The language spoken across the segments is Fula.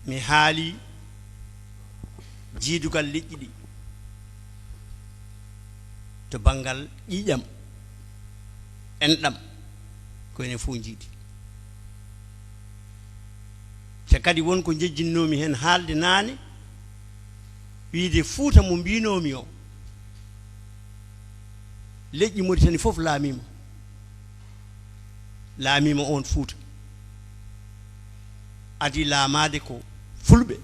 mi haali jiidugal liƴƴi ɗi to bangal ƴiƴam enɗam ko ene fof jiidi te kadi wonko jejjinnomi hen haalde naane wiide Fuuta mo mbinomi o leƴƴi Mauritanie fof laamima on Fuuta adi laamade ko fulɓe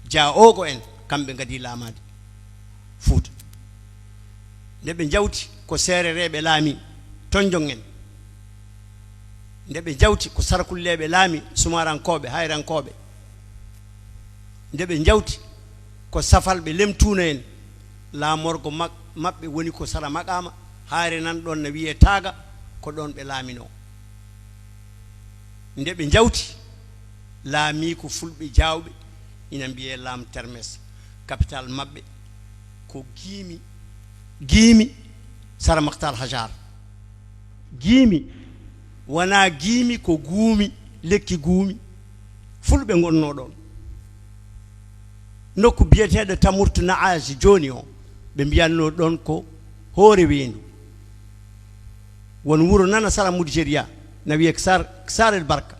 Jaaogo en kamɓe ngadi laamade Fuuta nde ɓe jawti ko seerereɓe laami tonjon en nde ɓe jawti ko sarakulleɓe laami sumarankoɓe hayrankoɓe nde ɓe jawti ko safalɓe lemtuna en laamorgo maɓɓe woni ko sara maqama haare nan ɗon no wiye taaga ko ɗon ɓe laamino nde ɓe jawti laami ko fulɓe jawɓe ina mbiye laam termes capital maɓɓe ko giimi sara maktal hajar giimi wona giimi ko guumi lekki guumi fulɓe gonno ɗon nokku biyeteɗo tamurtu naaji joni o ɓe mbiyanno ɗon ko hoore weendu won wuro nana sara Mudjeria na wiye Sarel Barka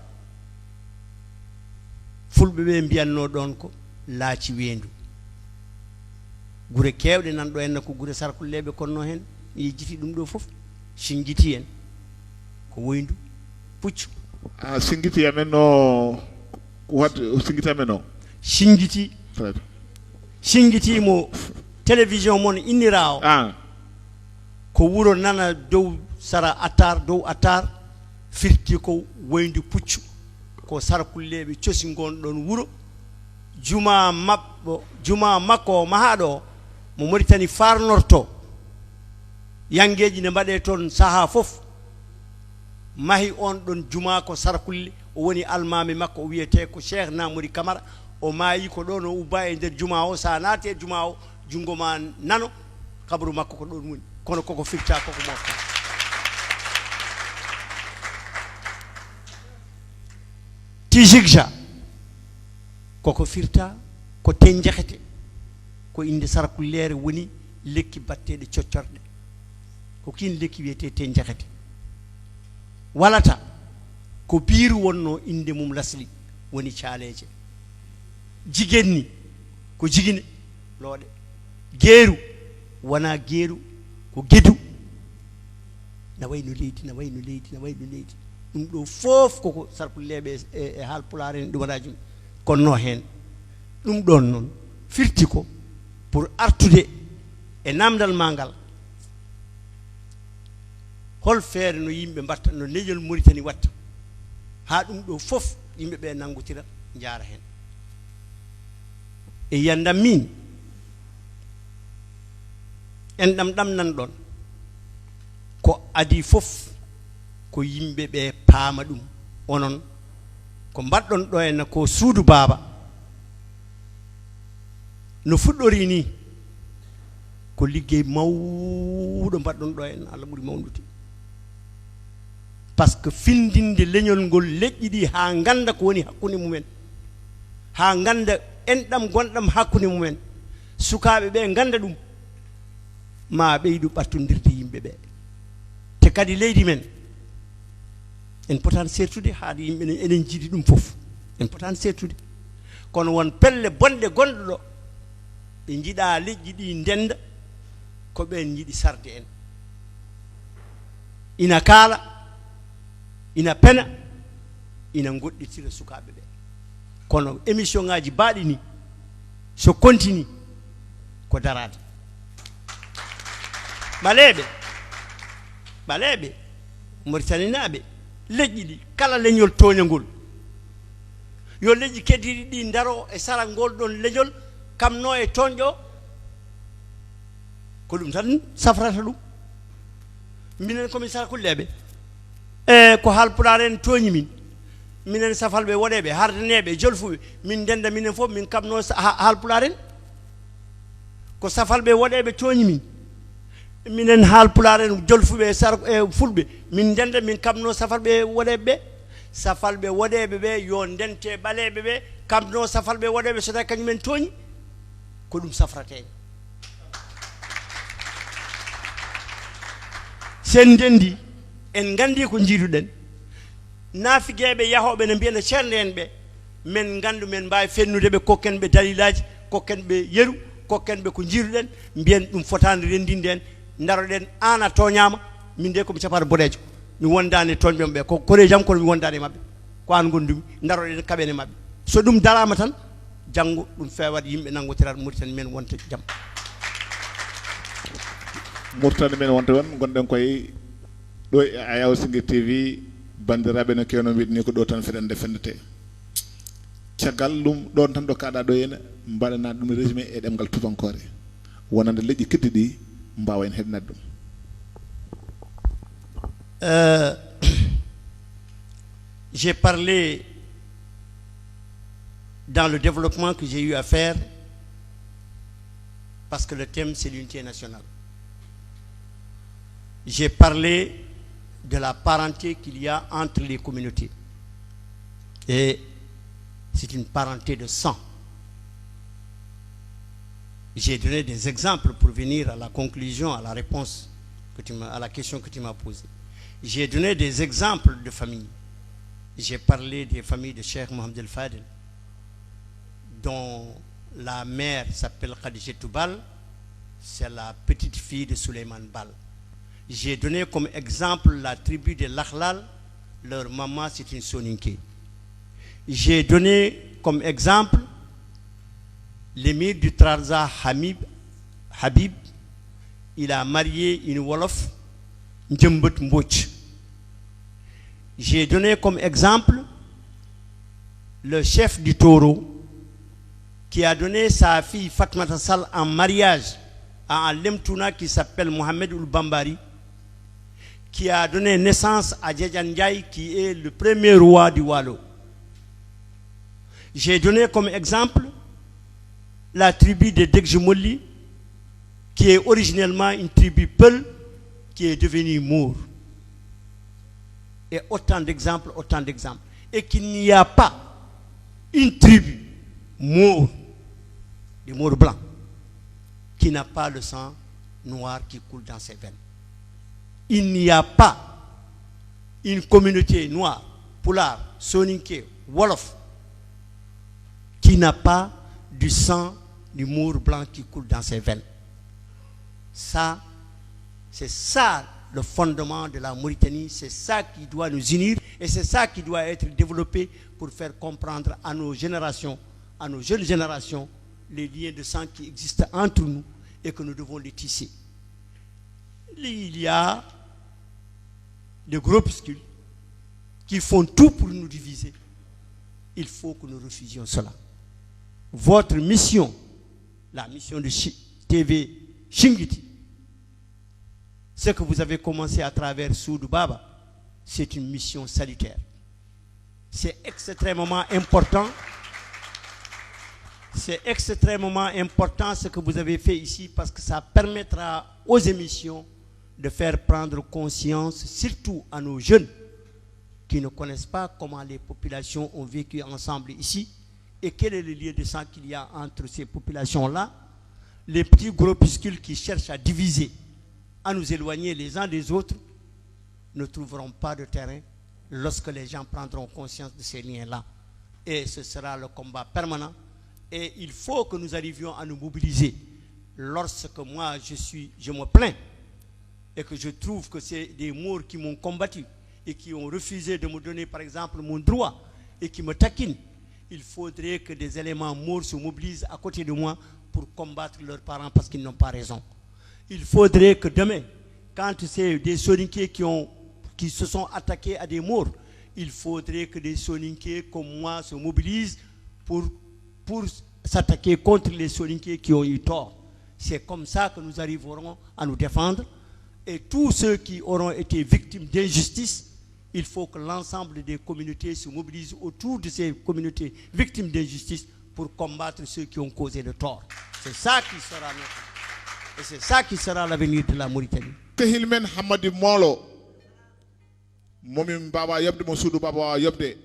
fulɓe ɓe mbiyanno ɗon ko laaci weendu gure kewɗe nan ɗo henna ko gure sarkulleɓe konno hen mi yejjiti ɗum ɗo fof singiti en ko woyndu puccu singiti amen no wat singiti amen o singiti mo télévision mon innira o ko wuro nana dow sara attar firti ko woyndu puccu ko sarkulleɓe cosi gonɗon wuro juma makko mahaɗo mo Mauritanie farnorto yangeji ne mbaɗe toon saha fof mahi on ɗon juma ko sarkulle o woni almami makko o wiyete ko Cheikh Namouri Camara o maayi ko ɗon o ubba e nder juma o sa naati e juma o jungo ma nano kabru makko ko ɗon woni kono koko firta koko mofta tijigja koko firta ko tenjahete ko inde sarkullere woni lekki batteɗe coccorɗe ko kin lekki wiyete tenjahete walata ko biiru wonno inde mum lasli woni caaleje jigenni ko jigine looɗe geeru wona geeru ko gedu na wayno leydi ɗum ɗo fof koko sarkulleɓe e haalpulaar en ɗumanaji konno hen ɗum ɗon noon firti ko pour artude e namdal ma ngal hol feere no yimɓe mbatta no leñol Mauritanie watta ha ɗum ɗo fof yimɓe ɓe nangotira jaara hen e yandam min en ɗam nan ɗon ko adi fof ko yimɓe ɓe paama ɗum onon ko mbaɗɗon ɗo en ko suudu baaba no fuɗɗori ni ko liggey mawɗo mbaɗɗon ɗo en Allah ɓuri mawnude par ce que findinde leñol ngol leƴƴi ɗi ha ganda ko woni hakkunde mumen ha ganda enɗam gonɗam hakkunde mumen sukaɓe ɓe ganda ɗum ma ɓeydu ɓattodirde yimɓe ɓe te kadi leydi men en potani sertude haade yimɓe enen jiiɗi ɗum fof en potani sertude kono won pelle bonɗe gonɗo ɗo ɓe jiiɗa leƴƴi ɗi ndenda ko ɓen jiiɗi sarde en ina kaala ina pena ina goɗɗitira sukaɓe ɓe kono émission ngaji baaɗi ni so continue ko darade ɓaleɓe Mauritanie naɓe leƴƴi ɗi kala leñol toñagol yo leƴƴi keddiɗi ɗi daro e sara ngol ɗon leñol kamno e toñƴo ko ɗum tan safrata ɗum minen komin sarkulleɓe e ko haalpulaar en tooñi min minen safalɓe woɗeɓe hardaneɓe jolfuɓe min denda minen fof min kamno haalpulaar en ko safalɓe woɗeɓe tooñi min minen haalpulaar en jolfuɓe e fulɓe min denda min kamno safalɓe woɗeɓe ɓe safalɓe woɗeɓe ɓe yo ndente ɓaleɓe ɓe kamɓe noon safalɓe woɗeɓe so tawi kañumen tooñi ko ɗum safrate sen ndendi en gandi ko jiiduɗen naafigueɓe yahoɓe ne mbiyana ceerno en ɓe men gandu men mbawi fennude ɓe kokken ɓe dalilaji kokken ɓe yeru kokken ɓe ko jiiruɗen mbiyen ɗum fotani rendinde en daroɗen an a toñama min de komi capata boɗejo mi wondani toñɓe ɓe ko kore jam kono mi wondani mabɓe ko an gondumi daroɗen kaɓene mabɓe so ɗum darama tan janggo ɗum fewat yimɓe nangotirat Mauritanie men wonta jaam Mauritanie men wonta won gonɗen koye ɗo e Ayaw Singir TV bandiraɓe no kewno mbiɗni ko ɗo tan feɗende fendete caggal ɗum ɗon tan ɗo kaɗa ɗo henna mbaɗana ɗum résumé e ɗemgal tubankore wonande leƴƴi keddi ɗi mbawa en heɗnade ɗum j'ai parlé dans le développement que j'ai eu à faire parce que le thème c'est l'unité nationale. J'ai parlé de la parenté qu'il y a entre les communautés. Et c'est une parenté de sang. J'ai donné des exemples pour venir à la conclusion, à la réponse à la question que tu m'as posée. J'ai donné des exemples de familles. J'ai parlé des familles de Cheikh Mohamed El Fadel, dont la mère s'appelle Khadijatou Bal, c'est la petite fille de Souleymane Bal. J'ai donné comme exemple la tribu de Lakhlal, leur maman c'est une Soninké. J'ai donné comme exemple l'émir du Trarza Habib, il a marié une Wolof, Ndjembet Mbouch. J'ai donné comme exemple le chef du Taureau qui a donné sa fille Fatmata Sall en mariage à un Lemtouna qui s'appelle Mohamed Ould Bambari, qui a donné naissance à Djedjan Ndiaye qui est le premier roi du Wallo. J'ai donné comme exemple la tribu de Degjemoli qui est originellement une tribu Peul qui est devenue Mour. Et autant d'exemples. Et qu'il n'y a pas une tribu Mour, des Mours blancs, qui n'a pas le sang noir qui coule dans ses veines. Il n'y a pas une communauté noire, Pulaar, Soninké, Wolof, qui n'a pas du sang du Mour blanc qui coule dans ses veines. Ça, c'est ça le fondement de la Mauritanie, c'est ça qui doit nous unir et c'est ça qui doit être développé pour faire comprendre à nos générations, à nos jeunes générations, les liens de sang qui existent entre nous et que nous devons les tisser. Il y a des groupuscules qui font tout pour nous diviser. Il faut que nous refusions cela. Votre mission, la mission de TV Shingiti, ce que vous avez commencé à travers Soudou Baba, c'est une mission salutaire. C'est extrêmement important. C'est extrêmement important ce que vous avez fait ici parce que ça permettra aux émissions de faire prendre conscience, surtout à nos jeunes qui ne connaissent pas comment les populations ont vécu ensemble ici et quel est le lien de sang qu'il y a entre ces populations-là. Les petits groupuscules qui cherchent à diviser, à nous éloigner les uns des autres, ne trouveront pas de terrain lorsque les gens prendront conscience de ces liens-là. Et ce sera le combat permanent. Et il faut que nous arrivions à nous mobiliser. Lorsque moi, je me plains et que je trouve que c'est des Maures qui m'ont combattu et qui ont refusé de me donner, par exemple, mon droit et qui me taquinent, il faudrait que des éléments Maures se mobilisent à côté de moi pour combattre leurs parents parce qu'ils n'ont pas raison. Il faudrait que demain, quand c'est des Soninké qui se sont attaqués à des Maures, il faudrait que des Soninké comme moi se mobilisent pour s'attaquer contre les Soninké qui ont eu tort. C'est comme ça que nous arriverons à nous défendre. Et tous ceux qui auront été victimes d'injustice, il faut que l'ensemble des communautés se mobilisent autour de ces communautés victimes d'injustice pour combattre ceux qui ont causé le tort. C'est ça qui sera notre. Et c'est ça qui sera l'avenir de la Mauritanie. Tehilmen Hamadi Molo momi baba yobde mo suudu baba wawa yobde